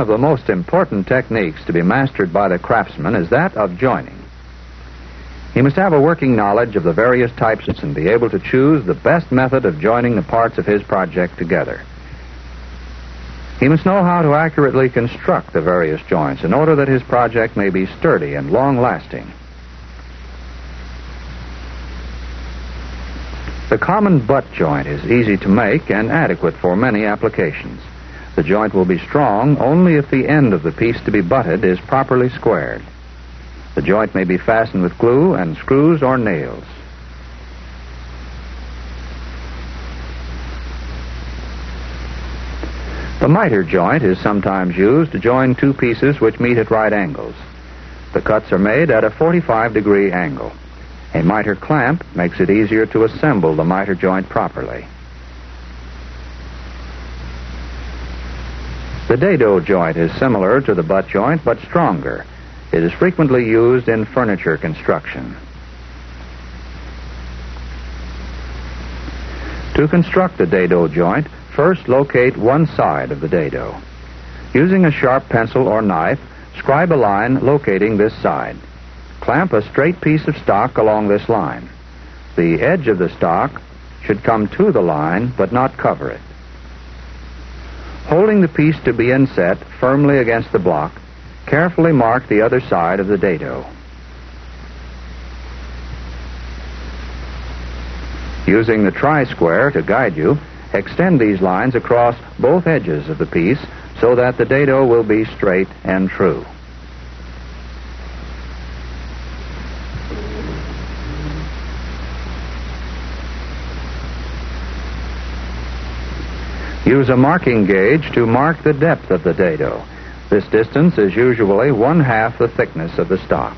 of the most important techniques to be mastered by the craftsman is that of joining. He must have a working knowledge of the various types and be able to choose the best method of joining the parts of his project together. He must know how to accurately construct the various joints in order that his project may be sturdy and long-lasting. The common butt joint is easy to make and adequate for many applications. The joint will be strong only if the end of the piece to be butted is properly squared. The joint may be fastened with glue and screws or nails. The miter joint is sometimes used to join two pieces which meet at right angles. The cuts are made at a 45-degree angle. A miter clamp makes it easier to assemble the miter joint properly. The dado joint is similar to the butt joint but stronger. It is frequently used in furniture construction. To construct a dado joint, first locate one side of the dado. Using a sharp pencil or knife, scribe a line locating this side. Clamp a straight piece of stock along this line. The edge of the stock should come to the line but not cover it. Holding the piece to be inset firmly against the block, carefully mark the other side of the dado. Using the tri-square to guide you, extend these lines across both edges of the piece so that the dado will be straight and true. Use a marking gauge to mark the depth of the dado. This distance is usually 1/2 the thickness of the stock.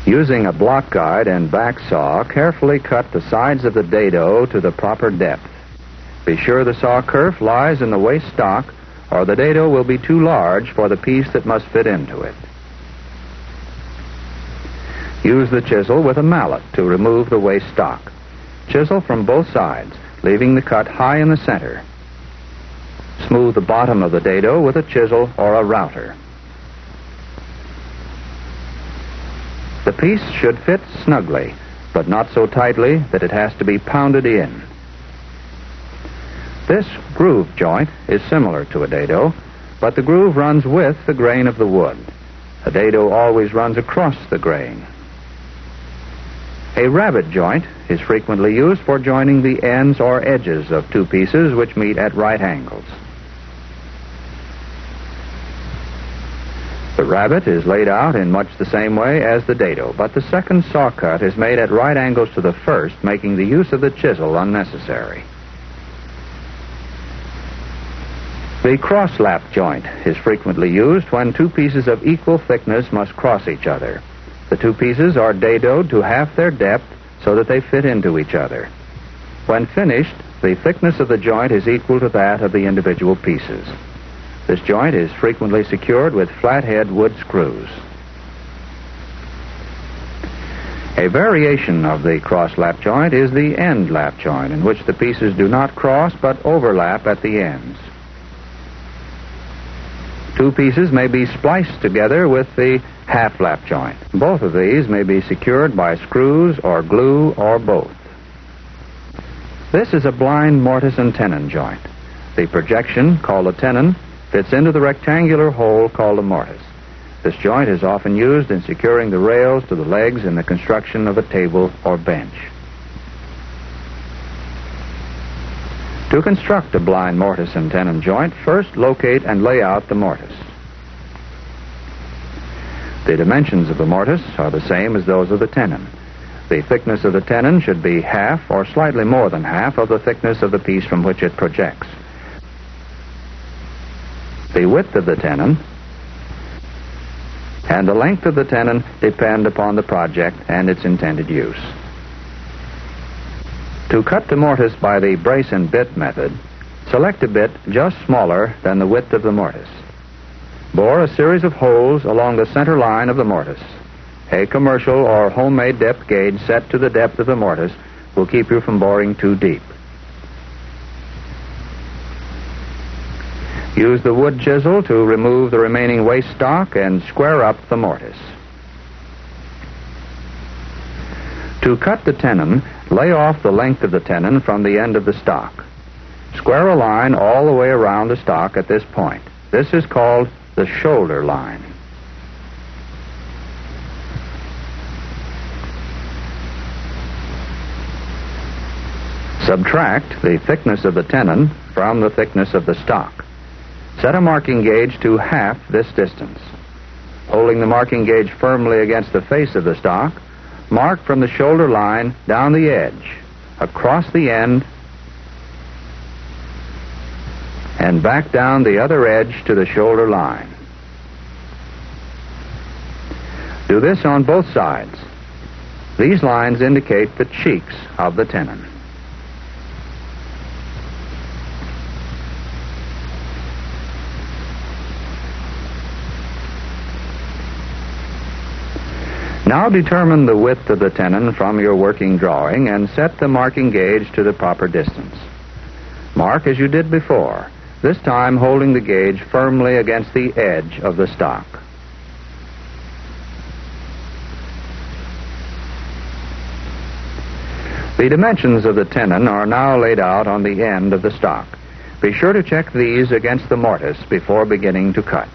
Using a block guide and back saw, carefully cut the sides of the dado to the proper depth. Be sure the saw kerf lies in the waste stock, or the dado will be too large for the piece that must fit into it. Use the chisel with a mallet to remove the waste stock. Chisel from both sides, leaving the cut high in the center. Smooth the bottom of the dado with a chisel or a router. The piece should fit snugly, but not so tightly that it has to be pounded in. This groove joint is similar to a dado, but the groove runs with the grain of the wood. A dado always runs across the grain. A rabbet joint is frequently used for joining the ends or edges of two pieces which meet at right angles. The rabbet is laid out in much the same way as the dado, but the second saw cut is made at right angles to the first, making the use of the chisel unnecessary. The cross-lap joint is frequently used when two pieces of equal thickness must cross each other. The two pieces are dadoed to half their depth so that they fit into each other. When finished, the thickness of the joint is equal to that of the individual pieces. This joint is frequently secured with flathead wood screws. A variation of the cross-lap joint is the end lap joint, in which the pieces do not cross but overlap at the ends. Two pieces may be spliced together with the half-lap joint. Both of these may be secured by screws or glue or both. This is a blind mortise and tenon joint. The projection, called a tenon, fits into the rectangular hole called a mortise. This joint is often used in securing the rails to the legs in the construction of a table or bench. To construct a blind mortise and tenon joint, first locate and lay out the mortise. The dimensions of the mortise are the same as those of the tenon. The thickness of the tenon should be half or slightly more than half of the thickness of the piece from which it projects. The width of the tenon and the length of the tenon depend upon the project and its intended use. To cut the mortise by the brace and bit method, select a bit just smaller than the width of the mortise. Bore a series of holes along the center line of the mortise. A commercial or homemade depth gauge set to the depth of the mortise will keep you from boring too deep. Use the wood chisel to remove the remaining waste stock and square up the mortise. To cut the tenon, lay off the length of the tenon from the end of the stock. Square a line all the way around the stock at this point. This is called the shoulder line. Subtract the thickness of the tenon from the thickness of the stock. Set a marking gauge to half this distance. Holding the marking gauge firmly against the face of the stock, mark from the shoulder line down the edge, across the end, and back down the other edge to the shoulder line. Do this on both sides. These lines indicate the cheeks of the tenon. Now determine the width of the tenon from your working drawing and set the marking gauge to the proper distance. Mark as you did before, this time holding the gauge firmly against the edge of the stock. The dimensions of the tenon are now laid out on the end of the stock. Be sure to check these against the mortise before beginning to cut.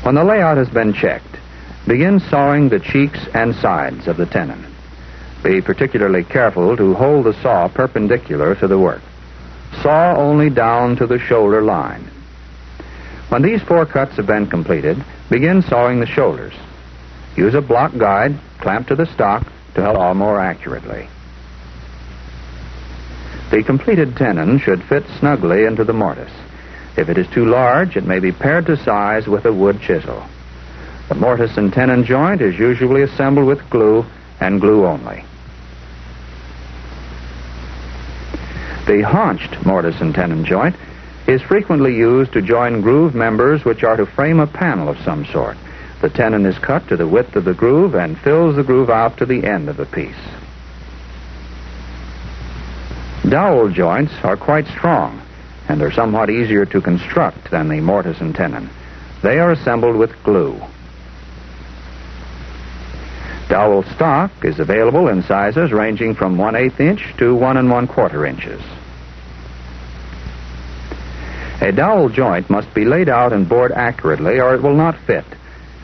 When the layout has been checked, begin sawing the cheeks and sides of the tenon. Be particularly careful to hold the saw perpendicular to the work. Saw only down to the shoulder line. When these 4 cuts have been completed, begin sawing the shoulders. Use a block guide clamped to the stock to help saw more accurately. The completed tenon should fit snugly into the mortise. If it is too large, it may be pared to size with a wood chisel. The mortise and tenon joint is usually assembled with glue and glue only. The haunched mortise and tenon joint is frequently used to join groove members which are to frame a panel of some sort. The tenon is cut to the width of the groove and fills the groove out to the end of the piece. Dowel joints are quite strong and are somewhat easier to construct than the mortise and tenon. They are assembled with glue. Dowel stock is available in sizes ranging from 1/8 inch to 1 1/4 inches. A dowel joint must be laid out and bored accurately or it will not fit.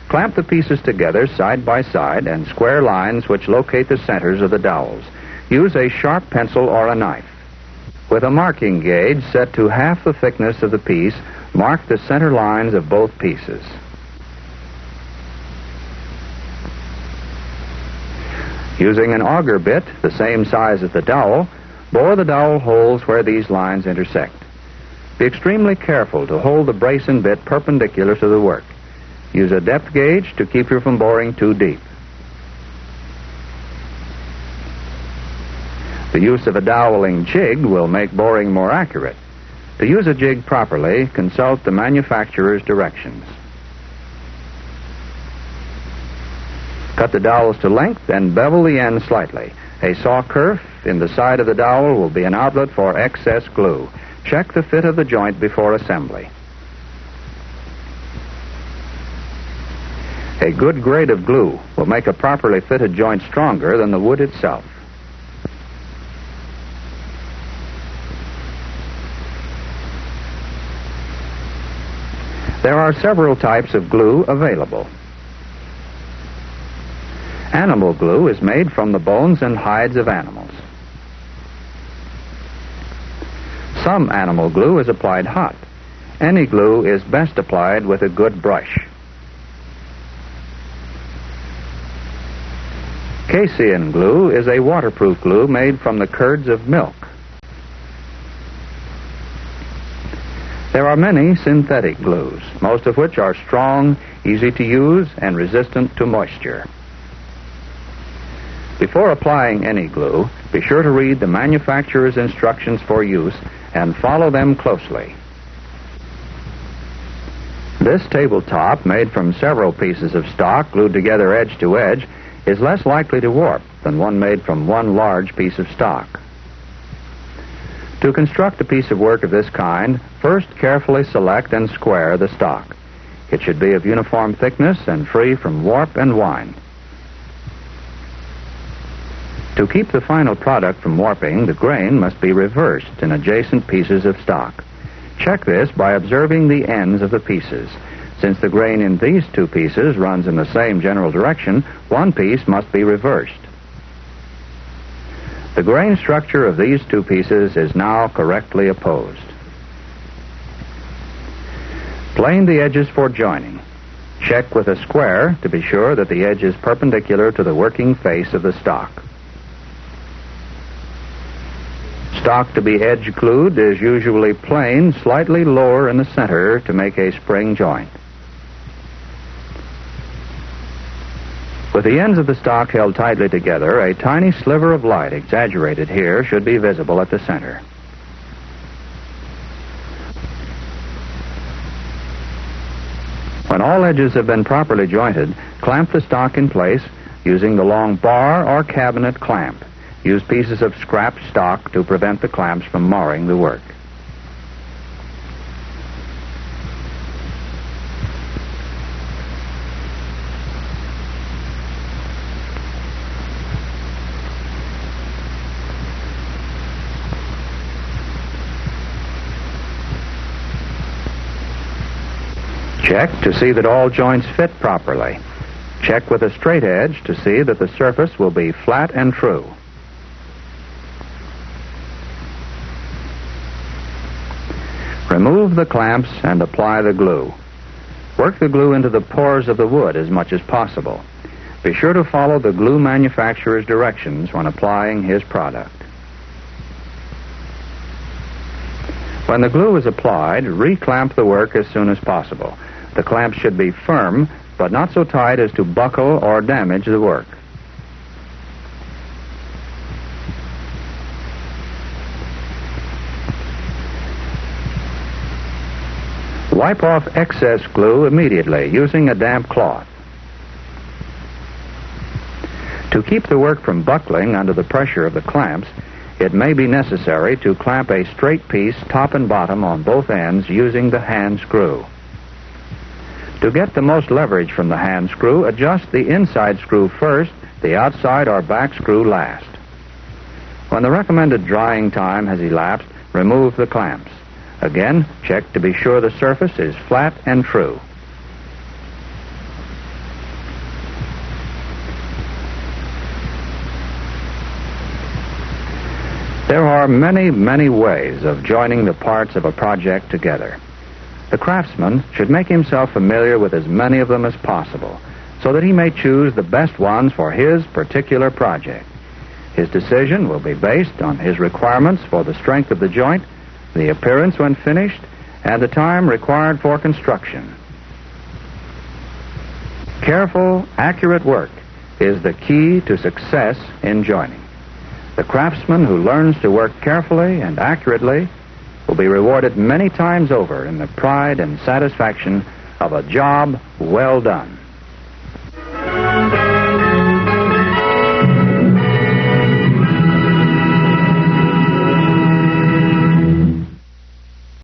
Clamp the pieces together side by side and square lines which locate the centers of the dowels. Use a sharp pencil or a knife. With a marking gauge set to half the thickness of the piece, mark the center lines of both pieces. Using an auger bit, the same size as the dowel, bore the dowel holes where these lines intersect. Be extremely careful to hold the brace and bit perpendicular to the work. Use a depth gauge to keep you from boring too deep. The use of a doweling jig will make boring more accurate. To use a jig properly, consult the manufacturer's directions. Cut the dowels to length and bevel the end slightly. A saw kerf in the side of the dowel will be an outlet for excess glue. Check the fit of the joint before assembly. A good grade of glue will make a properly fitted joint stronger than the wood itself. There are several types of glue available. Animal glue is made from the bones and hides of animals. Some animal glue is applied hot. Any glue is best applied with a good brush. CASEIN glue is a waterproof glue made from the curds of milk. There are many synthetic glues, most of which are strong, easy to use, and resistant to moisture. Before applying any glue, be sure to read the manufacturer's instructions for use and follow them closely. This tabletop, made from several pieces of stock glued together edge to edge, is less likely to warp than one made from one large piece of stock. To construct a piece of work of this kind, first carefully select and square the stock. It should be of uniform thickness and free from warp and wind. To keep the final product from warping, the grain must be reversed in adjacent pieces of stock. Check this by observing the ends of the pieces. Since the grain in these two pieces runs in the same general direction, one piece must be reversed. The grain structure of these two pieces is now correctly opposed. Plane the edges for joining. Check with a square to be sure that the edge is perpendicular to the working face of the stock. Stock to be edge glued is usually plain, slightly lower in the center to make a spring joint. With the ends of the stock held tightly together, a tiny sliver of light, exaggerated here, should be visible at the center. When all edges have been properly jointed, clamp the stock in place using the long bar or cabinet clamp. Use pieces of scrap stock to prevent the clamps from marring the work. Check to see that all joints fit properly. Check with a straight edge to see that the surface will be flat and true. Remove the clamps and apply the glue. Work the glue into the pores of the wood as much as possible. Be sure to follow the glue manufacturer's directions when applying his product. When the glue is applied, re-clamp the work as soon as possible. The clamps should be firm, but not so tight as to buckle or damage the work. Wipe off excess glue immediately using a damp cloth. To keep the work from buckling under the pressure of the clamps, it may be necessary to clamp a straight piece top and bottom on both ends using the hand screw. To get the most leverage from the hand screw, adjust the inside screw first, the outside or back screw last. When the recommended drying time has elapsed, remove the clamps. Again, check to be sure the surface is flat and true. There are many, many ways of joining the parts of a project together. The craftsman should make himself familiar with as many of them as possible, so that he may choose the best ones for his particular project. His decision will be based on his requirements for the strength of the joint, the appearance when finished, and the time required for construction. Careful, accurate work is the key to success in joining. The craftsman who learns to work carefully and accurately will be rewarded many times over in the pride and satisfaction of a job well done.